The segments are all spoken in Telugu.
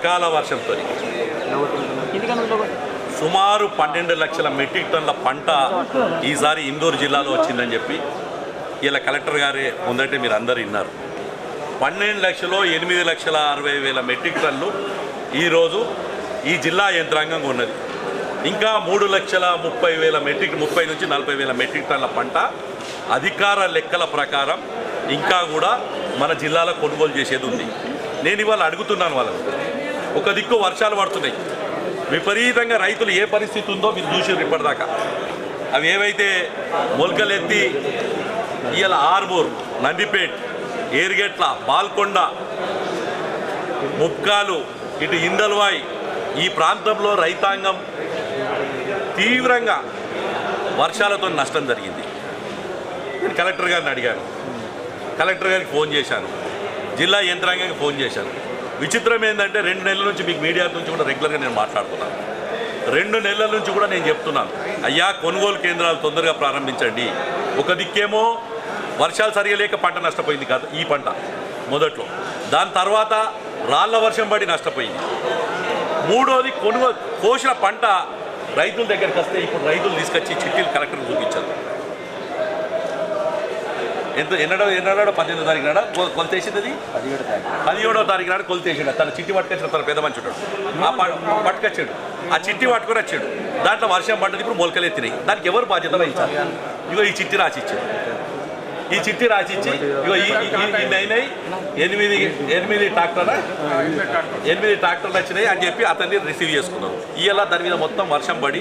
అకాల వర్షంతో సుమారు 12 లక్షల మెట్రిక్ టన్నుల పంట ఈసారి ఇందూరు జిల్లాలో వచ్చిందని చెప్పి ఇలా కలెక్టర్ గారే ముందంటే మీరు అందరూ విన్నారు. 12 లక్షలు 8,60,60,000 మెట్రిక్ టన్నులు ఈరోజు ఈ జిల్లా యంత్రాంగంగా ఉన్నది. ఇంకా 3,30,000 మెట్రిక్ 30 నుంచి 40,000 మెట్రిక్ టన్నుల పంట అధికార లెక్కల ప్రకారం ఇంకా కూడా మన జిల్లాలో కొనుగోలు చేసేది ఉంది. నేను ఇవాళ అడుగుతున్నాను వాళ్ళని, ఒక దిక్కు వర్షాలు పడుతున్నాయి, విపరీతంగా రైతులు ఏ పరిస్థితి ఉందో మీరు చూసారు ఇప్పటిదాకా. అవి ఏవైతే మొలకలెత్తి ఇవాళ ఆర్మూర్, నందిపేట్, ఏర్గెట్ల, బాల్కొండ, ముక్కాలు, ఇటు ఇందల్వాయి ఈ ప్రాంతంలో రైతాంగం తీవ్రంగా వర్షాలతో నష్టం జరిగింది. నేను కలెక్టర్ గారిని అడిగాను, కలెక్టర్ గారికి ఫోన్ చేశాను, జిల్లా యంత్రాంగానికి ఫోన్ చేశాను. విచిత్రం ఏంటంటే 2 నెలల నుంచి మీకు మీడియా నుంచి కూడా రెగ్యులర్గా నేను మాట్లాడుతున్నాను. 2 నెలల నుంచి కూడా నేను చెప్తున్నాను, అయ్యా కొనుగోలు కేంద్రాలు తొందరగా ప్రారంభించండి. ఒక దిక్కేమో వర్షాలు సరిగా లేక పంట నష్టపోయింది కాదు ఈ పంట మొదట్లో, దాని తర్వాత రాళ్ల వర్షం పడి నష్టపోయింది. మూడోది కొనుగోలు కోసిన పంట రైతుల దగ్గరికి వస్తే ఇప్పుడు రైతులు తీసుకొచ్చి చిట్టీలు కలెక్టర్కి చూపించారు. ఎన్నడో 18వ తారీఖు నాడు కొలితేసింది, అది 17వ తారీఖు నాడు కొలితేసాడు. తన చిట్టి పట్టుకొచ్చిన తన పెద్ద మంచి ఉంటాడు, ఆ పట్టుకొచ్చాడు, ఆ చిట్టి పట్టుకొని వచ్చాడు. దాంట్లో వర్షం పడ్డది, ఇప్పుడు మొలకలు ఎత్తినాయి. దానికి ఎవరు బాధ్యత వహించాలి? ఇగో ఈ చిట్టి రాసిచ్చారు, ఈ చిట్టి రాసిచ్చి ఇగో అయినాయి 8 ట్రాక్టర్లు వచ్చినాయి అని చెప్పి అతన్ని రిసీవ్ చేసుకున్నారు. ఇవాళ దాని మీద మొత్తం వర్షం పడి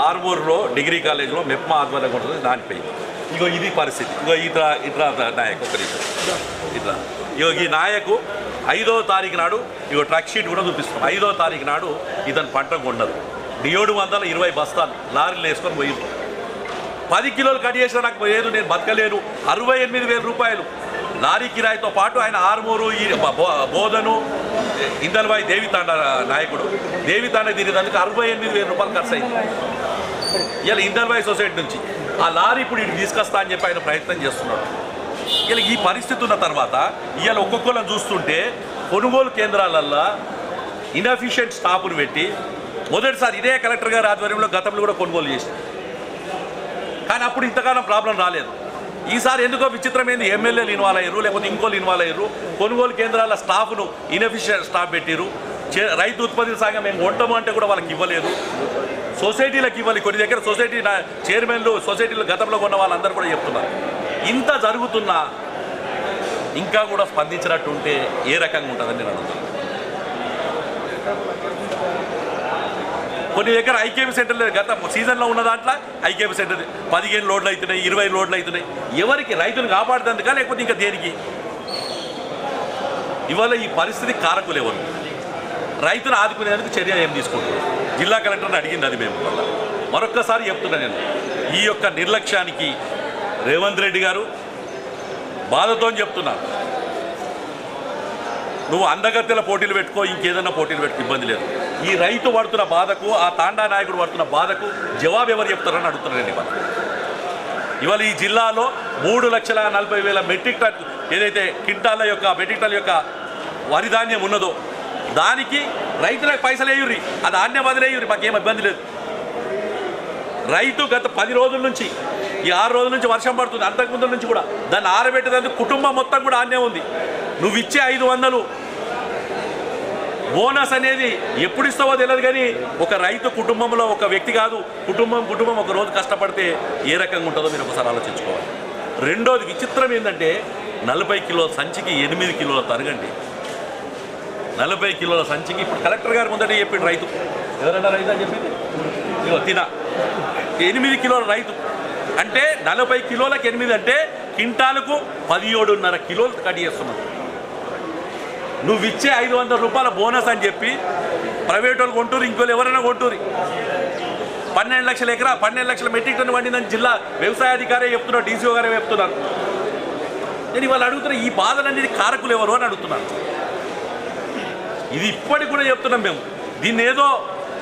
ఆర్మూర్లో డిగ్రీ కాలేజ్లో మెప్మా ఆధ్వర్యంగా ఉంటుంది, దానిపోయింది. ఇగో ఇది పరిస్థితి. ఇగో ఇట్లా నాయకు ఒక నిమిషం ఇట్లా ఇగో ఈ నాయకు 5వ తారీఖు నాడు ఇగో ట్రక్ షీట్ కూడా చూపిస్తాం. 5వ తారీఖు నాడు ఇతను పంట కొన్నది 720 బస్తాలు లారీలు వేసుకొని పోయింది. 10 కిలోలు కట్ చేసినా నాకు పోయేది, నేను బతకలేను. 68,000 రూపాయలు లారీ కిరాయితో పాటు ఆయన ఆర్మూరు, బోధను, ఇందల్వాయి దేవితాండ నాయకుడు దేవితాండ తిరిగినందుకు 68,000 రూపాయలు ఖర్చు అయింది. ఇలా ఇందల్వాయి సొసైటీ నుంచి ఆ లారీ ఇప్పుడు ఇటు తీసుకొస్తా అని చెప్పి ఆయన ప్రయత్నం చేస్తున్నాడు. ఇలా ఈ పరిస్థితి ఉన్న తర్వాత ఇవాళ ఒక్కొక్కళ్ళని చూస్తుంటే కొనుగోలు కేంద్రాలల్లో ఇన్ఎఫిషియెంట్ స్టాఫ్ను పెట్టి మొదటిసారి ఇదే కలెక్టర్ గారి ఆధ్వర్యంలో గతంలో కూడా కొనుగోలు చేసింది. కానీ అప్పుడు ఇంతకాలం ప్రాబ్లం రాలేదు. ఈసారి ఎందుకో విచిత్రమైంది, ఎమ్మెల్యేలు ఇన్వాల్వ్ అయ్యారు, లేకపోతే ఇంకోళ్ళు ఇన్వాల్వ్ అయ్యారు. కొనుగోలు కేంద్రాల స్టాఫ్ను ఇన్ఎఫిషియెంట్ స్టాఫ్ పెట్టారు. రైతు ఉత్పత్తి సంఘం మేము కొంటాము అంటే కూడా వాళ్ళకి ఇవ్వలేదు, సొసైటీలకు ఇవ్వాలి. కొన్ని దగ్గర సొసైటీ చైర్మన్లు సొసైటీలు గతంలో కొన్న వాళ్ళందరూ కూడా చెప్తున్నారు. ఇంత జరుగుతున్నా ఇంకా కూడా స్పందించినట్టు ఉంటే ఏ రకంగా ఉంటుందని నేను అడుగుతున్నాను. కొన్ని దగ్గర ఐకేపీ సెంటర్లు గత సీజన్లో ఉన్న దాంట్లో ఐకేపీ సెంటర్ 15 లోడ్లు అవుతున్నాయి, 20 లోడ్లు అవుతున్నాయి. ఎవరికి? రైతులు కాపాడుతుందికా లేకపోతే ఇంకా దేనికి? ఇవాళ ఈ పరిస్థితి కారకులు ఎవరు? రైతులు ఆదుకునేందుకు చర్య ఏం తీసుకుంటున్నారు? జిల్లా కలెక్టర్ని అడిగింది అది మేము వల్ల. మరొక్కసారి చెప్తున్నా నేను, ఈ యొక్క నిర్లక్ష్యానికి రేవంత్ రెడ్డి గారు బాధతో చెప్తున్నాను. నువ్వు అందగత్తెల పోటీలు పెట్టుకో, ఇంకేదన్నా పోటీలు పెట్టుకో, ఇబ్బంది లేదు. ఈ రైతు పడుతున్న బాధకు, ఆ తాండా నాయకుడు పడుతున్న బాధకు జవాబు ఎవరు చెప్తారని అడుగుతున్నారండి. ఇవాళ ఈ జిల్లాలో 3,40,000 మెట్రిక్ టన్ ఏదైతే క్వింటాల యొక్క మెట్రిక్ టన్ యొక్క వరి ధాన్యం ఉన్నదో దానికి రైతులకు పైసలు వేయుర్రి, అది ధాన్యం వదిలేయుర్రి, మాకేం ఇబ్బంది లేదు. రైతు గత 10 రోజుల నుంచి, ఈ 6 రోజుల నుంచి వర్షం పడుతుంది, అంతకుముందు నుంచి కూడా దాన్ని ఆరబెట్టేందుకు కుటుంబం మొత్తం కూడా ఆన్నే ఉంది. నువ్వు ఇచ్చే 500 బోనస్ అనేది ఎప్పుడు ఇస్తావో తెలియదు, కానీ ఒక రైతు కుటుంబంలో ఒక వ్యక్తి కాదు, కుటుంబం ఒక రోజు కష్టపడితే ఏ రకంగా ఉంటుందో మీరు ఒకసారి ఆలోచించుకోవాలి. రెండోది విచిత్రం ఏంటంటే 40 కిలోల సంచికి 8 కిలోల తరగండి. 40 కిలోల సంచికి ఇప్పుడు కలెక్టర్ గారు ముందట చెప్పిండు రైతు, ఎవరైనా రైతు అని చెప్పింది ఇగో తిన 8 కిలోల రైతు అంటే 40 కిలోలకు 8 అంటే క్వింటాలకు 17.5 కిలోలు కట్ చేస్తున్నావు. నువ్వు ఇచ్చే 500 రూపాయల బోనస్ అని చెప్పి ప్రైవేట్ వాళ్ళు కొంటూరు, ఇంకోళ్ళు ఎవరైనా కొంటూరు. 12 లక్షల ఎకరా 12 లక్షల మెట్రిక్ టన్ వండిందని జిల్లా వ్యవసాయ అధికారే చెప్తున్నారు, డీసీఓ గారే చెప్తున్నారు. నేను ఇవాళ అడుగుతున్నా, ఈ బాధలన్నీ కారకులు ఎవరు అని అడుగుతున్నాను. ఇది ఇప్పటికి కూడా చెప్తున్నాం మేము. దీన్ని ఏదో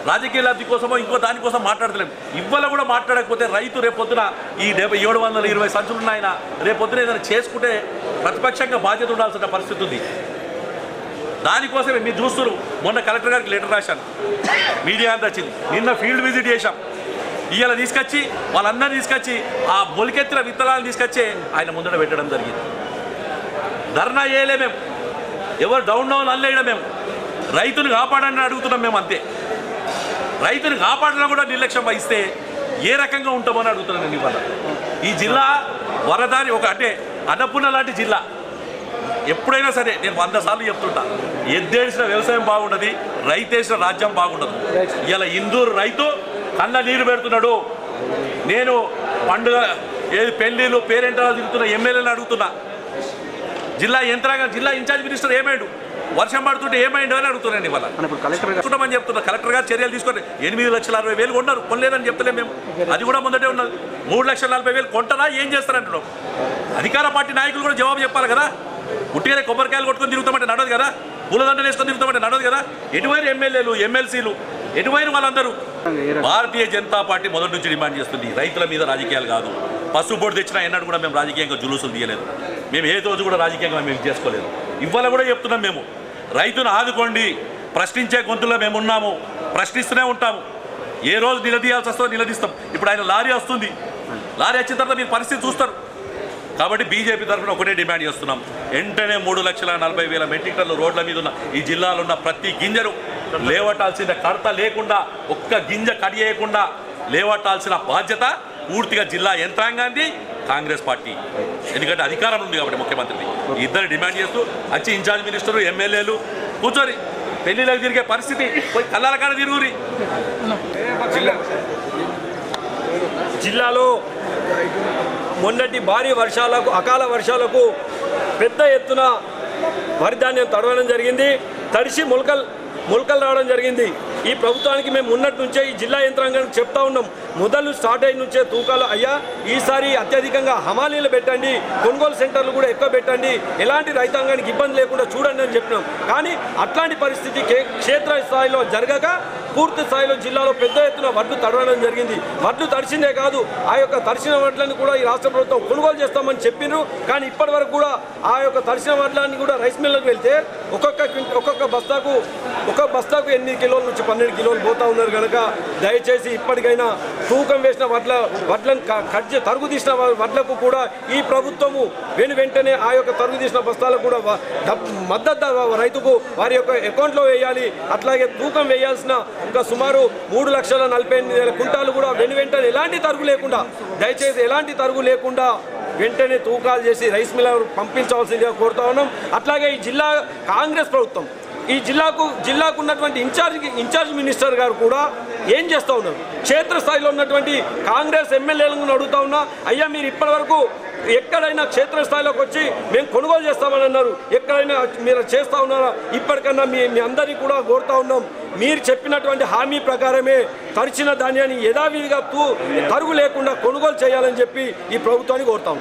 రాజకీయ లబ్ధి కోసమో ఇంకో దానికోసం మాట్లాడతలేము. ఇవాళ కూడా మాట్లాడకపోతే రైతు రేపొద్దున ఈ 720 సంచులు ఉన్నాయన రేపొద్దున ఏదైనా చేసుకుంటే ప్రతిపక్షంగా బాధ్యత ఉండాల్సిన పరిస్థితి ఉంది. దానికోసమే మీరు చూస్తున్నారు. మొన్న కలెక్టర్ గారికి లెటర్ రాశాను, మీడియా అంతా వచ్చింది. నిన్న ఫీల్డ్ విజిట్ చేశాం. ఇవాళ తీసుకొచ్చి వాళ్ళందరినీ తీసుకొచ్చి ఆ మొలికెత్తిన విత్తనాలను తీసుకొచ్చి ఆయన ముందర పెట్టడం జరిగింది. ధర్నా చేయలే మేము, ఎవరు డౌన్ అల్లేయడం మేము. రైతుని కాపాడని అడుగుతున్నాం మేము, అంతే. రైతుని కాపాడడం కూడా నిర్లక్ష్యం వహిస్తే ఏ రకంగా ఉంటామని అడుగుతున్నాను నేను. ఇవాళ ఈ జిల్లా వరదాని అంటే అన్నపూర్ణ లాంటి జిల్లా. ఎప్పుడైనా సరే నేను 100 సార్లు చెప్తుంటా, ఎద్దేసిన వ్యవసాయం బాగుండదు, రైతేసిన రాజ్యం బాగుండదు. ఇలా ఇందూరు రైతు కళ్ళ నీరు పెడుతున్నాడు. నేను పండుగ పెళ్ళిళ్ళు పేరెంటాలు తిరుగుతున్న ఎమ్మెల్యేలను అడుగుతున్నా, జిల్లా యంత్రాంగం జిల్లా ఇన్ఛార్జ్ మినిస్టర్ ఏమైండు, వర్షం పడుతుంటే ఏమైండు అని అడుగుతున్నాను. ఇవాళ కలెక్టర్మని చెప్తున్నా, కలెక్టర్ గారు చర్యలు తీసుకొని 8,60,000 కొన్నారు. కొనలేదని చెప్తలేము మేము, అది కూడా ముందటే ఉన్నది. 3,40,000 కొంటారా, ఏం చేస్తారంటున్నాం. అధికార పార్టీ నాయకులు కూడా జవాబు చెప్పాలి కదా. ఉట్టిగానే కొబ్బరికాయలు కొట్టుకొని తిరుగుతామంటే నడవదు కదా, పూలదండలు వేసుకొని తిరుగుతామంటే నడవదు కదా. ఎటువైరు ఎమ్మెల్యేలు ఎమ్మెల్సీలు, ఎటువైరు వాళ్ళందరూ. భారతీయ జనతా పార్టీ మొదటి నుంచి డిమాండ్ చేస్తుంది, రైతుల మీద రాజకీయాలు కాదు. పసుపు బోర్డు తెచ్చినా ఎన్నడూ కూడా మేము రాజకీయంగా జులుసులు తీయలేదు. మేము ఏ రోజు కూడా రాజకీయంగా మేము చేసుకోలేదు. ఇవాళ కూడా చెప్తున్నాం, మేము రైతును ఆదుకోండి, ప్రశ్నించే గొంతులో మేము ఉన్నాము, ప్రశ్నిస్తూనే ఉంటాము. ఏ రోజు నిలదీయాల్సి వస్తుందో నిలదీస్తాం. ఇప్పుడు ఆయన లారీ వస్తుంది, లారీ వచ్చిన తర్వాత మీరు పరిస్థితి చూస్తారు. కాబట్టి బీజేపీ తరఫున ఒకటే డిమాండ్ చేస్తున్నాం, వెంటనే 3,40,000 మెట్రిక్ టన్నులు రోడ్ల మీద ఉన్న ఈ జిల్లాలో ఉన్న ప్రతి గింజను లేవటాల్సిన కడత లేకుండా, ఒక్క గింజ కడియకుండా లేవటాల్సిన బాధ్యత పూర్తిగా జిల్లా యంత్రాంగాన్ని, కాంగ్రెస్ పార్టీ. ఎందుకంటే అధికారం ఉంది కాబట్టి ముఖ్యమంత్రిని. ఇద్దరు డిమాండ్ చేస్తూ వచ్చి ఇన్ఛార్జ్ మినిస్టర్లు ఎమ్మెల్యేలు కూర్చొని పెళ్లిళ్ళకి తిరిగే పరిస్థితి, పోయి కళ్ళాల కాడ తిరుగురి. జిల్లాలో మొన్నటి భారీ వర్షాలకు, అకాల వర్షాలకు పెద్ద ఎత్తున వరి ధాన్యం తడవడం జరిగింది. తడిసి మొలకలు రావడం జరిగింది. ఈ ప్రభుత్వానికి మేము ఉన్నట్టు నుంచే ఈ జిల్లా యంత్రాంగానికి చెప్తా ఉన్నాం, మొదలు స్టార్ట్ అయిన నుంచే తూకాలు అయ్యా, ఈసారి అత్యధికంగా హమాలీలు పెట్టండి, కొనుగోలు సెంటర్లు కూడా ఎక్కువ పెట్టండి, ఎలాంటి రైతాంగానికి ఇబ్బంది లేకుండా చూడండి అని చెప్పినాం. కానీ అట్లాంటి పరిస్థితి క్షేత్ర స్థాయిలో జరగక పూర్తి స్థాయిలో జిల్లాలో పెద్ద ఎత్తున వడ్లు తడవడం జరిగింది. వడ్లు తడిసిందే కాదు, ఆ యొక్క తడిసిన వడ్లను కూడా ఈ రాష్ట్ర ప్రభుత్వం కొనుగోలు చేస్తామని చెప్పినారు. కానీ ఇప్పటి వరకు కూడా ఆ యొక్క తడిసిన వడ్లని కూడా రైస్ మిల్లకు వెళ్తే ఒక్కొక్క బస్తాకు 8 కిలోల నుంచి 12 కిలోలు పోతా ఉన్నారు. కనుక దయచేసి ఇప్పటికైనా తూకం వేసిన వడ్లను తరుగు తీసిన వడ్లకు కూడా ఈ ప్రభుత్వము వెంటనే ఆ యొక్క తరుగు తీసిన బస్తాలకు కూడా మద్దతు రైతుకు వారి యొక్క అకౌంట్లో వేయాలి. అట్లాగే తూకం వేయాల్సిన ఇంకా సుమారు 3,48,000 కుంటాలు కూడా వెంటనే ఎలాంటి తరుగు లేకుండా, దయచేసి ఎలాంటి తరుగు లేకుండా వెంటనే తూకాలు చేసి రైస్ మిల్లర్ పంపించవలసిందిగా కోరుతా ఉన్నాం. అట్లాగే ఈ జిల్లా కాంగ్రెస్ ప్రభుత్వం ఈ జిల్లాకు ఉన్నటువంటి ఇన్ఛార్జ్ మినిస్టర్ గారు కూడా ఏం చేస్తూ ఉన్నారు, క్షేత్రస్థాయిలో ఉన్నటువంటి కాంగ్రెస్ ఎమ్మెల్యేలను అడుగుతా ఉన్నా, అయ్యా మీరు ఇప్పటివరకు ఎక్కడైనా క్షేత్రస్థాయిలోకి వచ్చి మేము కొనుగోలు చేస్తామని అన్నారు, ఎక్కడైనా మీరు చేస్తూ ఉన్నారా? ఇప్పటికన్నా మీ అందరినీ కూడా కోరుతా ఉన్నాం, మీరు చెప్పినటువంటి హామీ ప్రకారమే తడిచిన ధాన్యాన్ని యథావిధిగా తరుగు లేకుండా కొనుగోలు చేయాలని చెప్పి ఈ ప్రభుత్వాన్ని కోరుతాం.